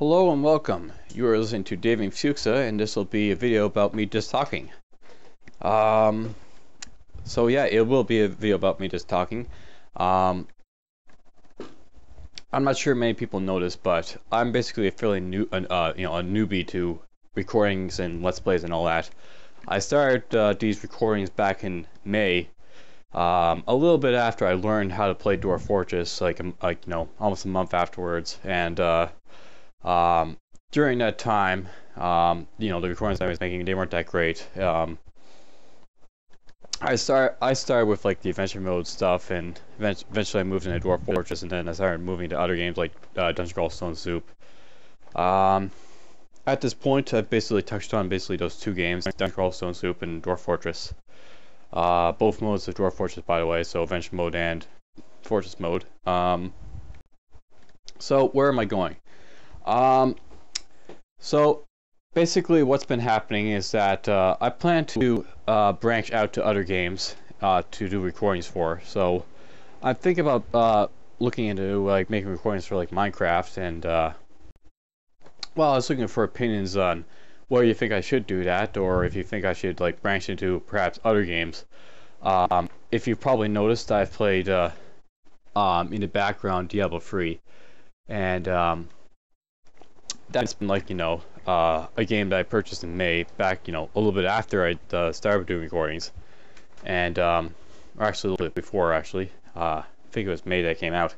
Hello and welcome. You are listening to Dave and Fuchsia, and this will be a video about me just talking. So yeah, it will be a video about me just talking. I'm not sure many people notice, but I'm basically a fairly new, a newbie to recordings and Let's Plays and all that. I started these recordings back in May, a little bit after I learned how to play Dwarf Fortress, almost a month afterwards, and during that time, the recordings I was making, they weren't that great. I started with like the adventure mode stuff, and eventually I moved into Dwarf Fortress, and then I started moving to other games like Dungeon Crawl Stone Soup. At this point, I've basically touched on those two games, Dungeon Crawl Stone Soup and Dwarf Fortress. Both modes of Dwarf Fortress, by the way, so adventure mode and Fortress mode. So where am I going? So basically what's been happening is that I plan to branch out to other games to do recordings for. So I'm thinking about looking into like making recordings for like Minecraft, and well, I was looking for opinions on whether you think I should do that, or if you think I should like branch into perhaps other games. If you've probably noticed, I've played in the background Diablo 3, and that's been like a game that I purchased in May, back a little bit after I started doing recordings, and or actually a little bit before, actually. I think it was May that it came out.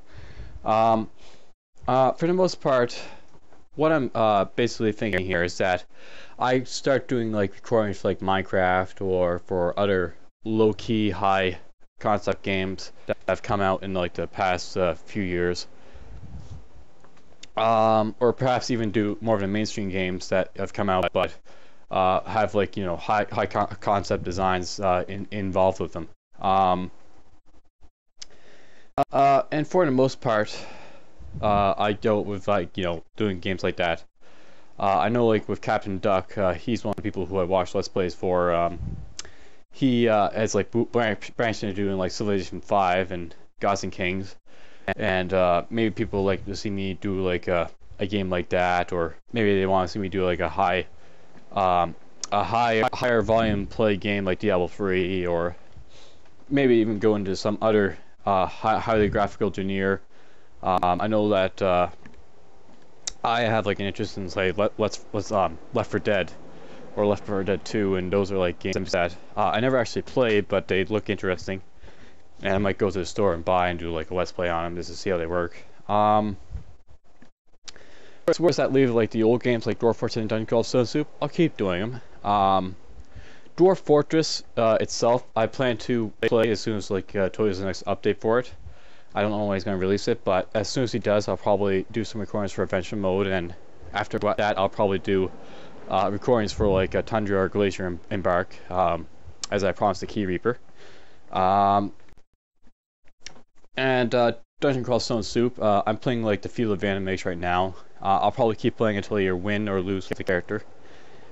For the most part, what I'm basically thinking here is that I start doing like recordings for like Minecraft or for other low-key, high concept games that have come out in like the past few years. Or perhaps even do more of the mainstream games that have come out, but have like high concept designs involved with them. And for the most part, I dealt with like doing games like that. I know like with Captain Duck, he's one of the people who I watched Let's Plays for. He has like branched into doing like Civilization 5 and Gods and Kings. And maybe people like to see me do like a game like that, or maybe they want to see me do like a higher volume play game like Diablo 3, or maybe even go into some other highly graphical genre. I know that I have like an interest in say Left 4 Dead or Left 4 Dead 2, and those are like games that I never actually played, but they look interesting. And I might go to the store and buy and do like a Let's Play on them just to see how they work. So where does that leave like the old games like Dwarf Fortress and Dungeon Crawl Stone Soup? I'll keep doing them. Dwarf Fortress itself, I plan to play as soon as like Toyo's the next update for it. I don't know when he's going to release it, but as soon as he does, I'll probably do some recordings for Adventure Mode, and after that, I'll probably do recordings for like a Tundra or Glacier Embark, as I promised the Key Reaper. And Dungeon Crawl Stone Soup, I'm playing like the Field of Animation right now. I'll probably keep playing until you win or lose the character.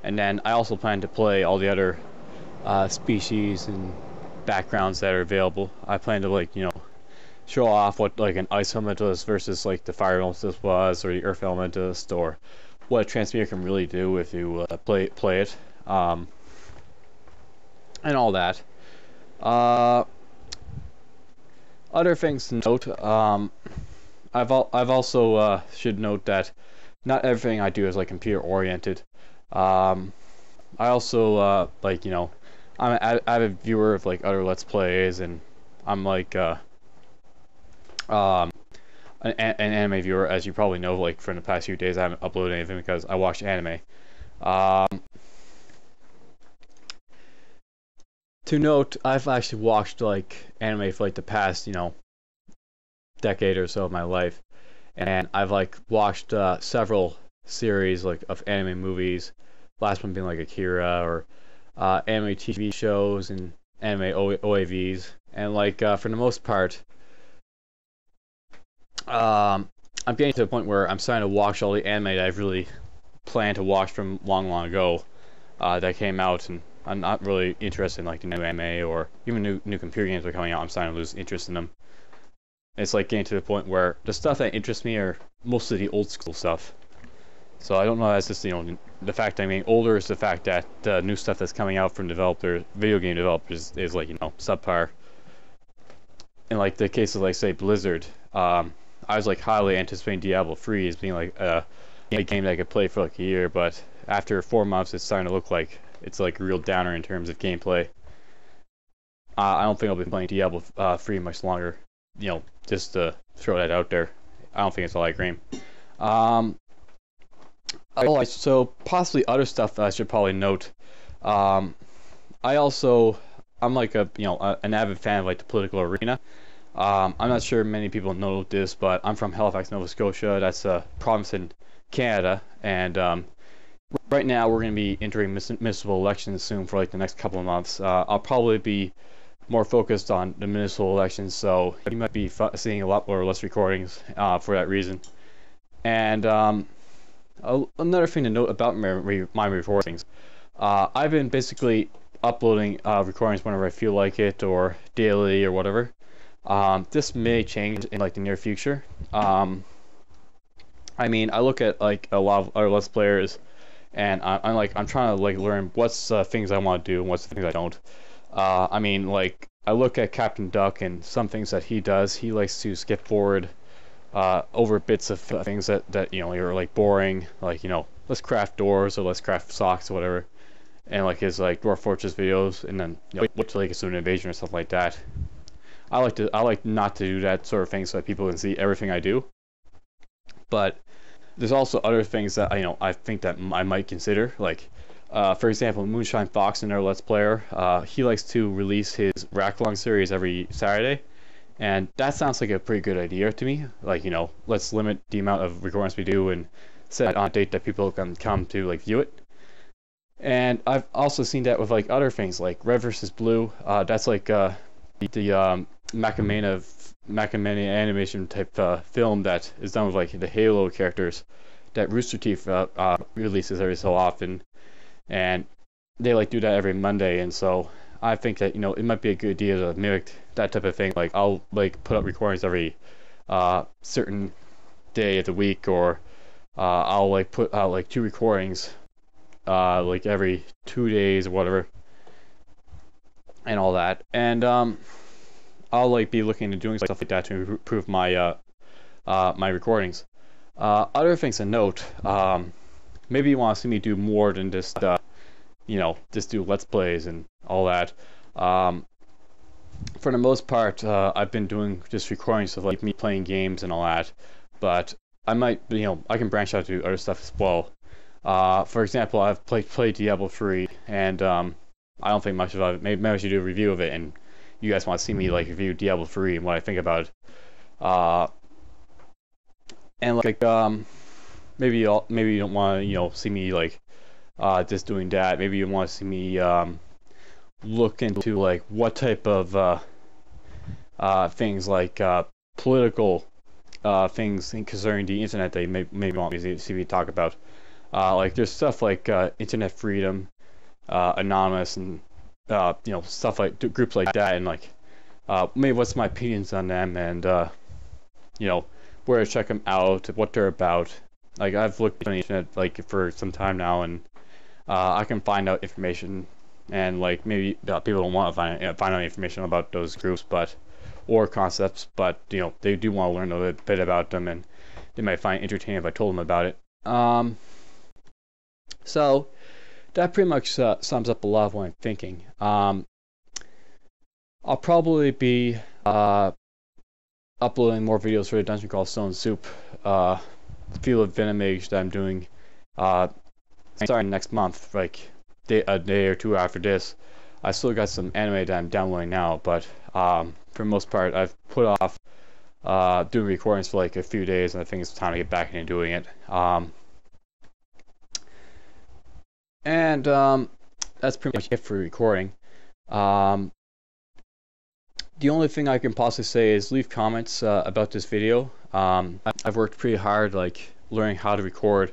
And then I also plan to play all the other species and backgrounds that are available. I plan to like, show off what like an ice elementalist versus like the fire elementalist was, or the earth elementalist, or what a transmuter can really do if you play it, and all that. Other things to note, I've also should note that not everything I do is like computer oriented. I also I'm an avid viewer of like other Let's Plays, and I'm like an anime viewer, as you probably know. Like for the past few days, I haven't uploaded anything because I watch anime. To note, I've actually watched like anime for like the past decade or so of my life, and I've like watched several series like of anime movies. Last one being like Akira, or anime TV shows and anime OAVs, and like for the most part, I'm getting to the point where I'm starting to watch all the anime that I've really planned to watch from long ago that came out, and I'm not really interested in like the new anime, or even new computer games are coming out. I'm starting to lose interest in them. It's like getting to the point where the stuff that interests me are mostly the old school stuff. So I don't know, that's just, the fact I'm getting older, is the fact that new stuff that's coming out from video game developers is like, subpar. In like the case of, like, say, Blizzard, I was like highly anticipating Diablo 3 as being like a game that I could play for like a year, but after 4 months it's starting to look like it's like a real downer in terms of gameplay. I don't think I'll be playing Diablo 3 much longer, just to throw that out there. I don't think it's all that great. So possibly other stuff that I should probably note. I'm like an avid fan of like the political arena. I'm not sure many people know this, but I'm from Halifax, Nova Scotia. That's a province in Canada, and right now we're going to be entering municipal elections soon for like the next couple of months. I'll probably be more focused on the municipal elections, so you might be seeing a lot more or less recordings for that reason. And another thing to note about my recordings, I've been basically uploading recordings whenever I feel like it, or daily, or whatever. This may change in like the near future. I mean, I look at like a lot of other Let's Players, and I'm trying to like learn what's things I want to do and what's the things I don't. I mean, like, I look at Captain Duck and some things that he does. He likes to skip forward over bits of things that are like boring, like, let's craft doors or let's craft socks or whatever, and like his like Dwarf Fortress videos, and then wait till like a student invasion or stuff like that. I like not to do that sort of thing so that people can see everything I do. But there's also other things that I think that I might consider, like for example, Moonshine Fox, another Let's Player. He likes to release his Racklong series every Saturday, and that sounds like a pretty good idea to me. Like, let's limit the amount of recordings we do and set it on a date that people can come to like view it. And I've also seen that with like other things like Red vs. Blue. That's like the Macamania animation type film that is done with like the Halo characters that Rooster Teeth releases every so often, and they like do that every Monday. And so I think that it might be a good idea to mimic that type of thing. Like, I'll like put up recordings every certain day of the week, or I'll like put out like 2 recordings like every 2 days or whatever, and all that. And I'll like be looking into doing stuff like that to improve my my recordings. Other things to note, maybe you want to see me do more than just just do Let's Plays and all that. For the most part, I've been doing just recordings of like me playing games and all that, but I might, I can branch out to other stuff as well. For example, I've played Diablo 3, and I don't think much about it. Maybe I should do a review of it, and you guys want to see me like review Diablo 3 and what I think about it. And like maybe you don't want to see me like just doing that. Maybe you want to see me look into like what type of things like political things concerning the internet that you maybe want me to see me talk about. Like, there's stuff like Internet Freedom, Anonymous, and stuff like groups like that, and like maybe what's my opinions on them, and where to check them out, what they're about. Like, I've looked on the internet like for some time now, and I can find out information, and like maybe people don't want to find out information about those groups, or concepts, but they do want to learn a little bit about them, and they might find it entertaining if I told them about it. So that pretty much sums up a lot of what I'm thinking. I'll probably be uploading more videos for the Dungeon Crawl Stone Soup Field of Venomage that I'm doing starting next month, like a day or 2 after this. I still got some anime that I'm downloading now, but for the most part I've put off doing recordings for like a few days, and I think it's time to get back into doing it. And that's pretty much it for recording. The only thing I can possibly say is leave comments about this video. I've worked pretty hard, like learning how to record,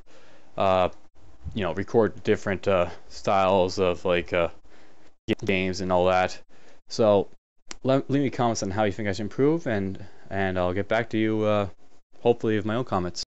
record different styles of like games and all that. So leave me comments on how you think I should improve, and I'll get back to you hopefully with my own comments.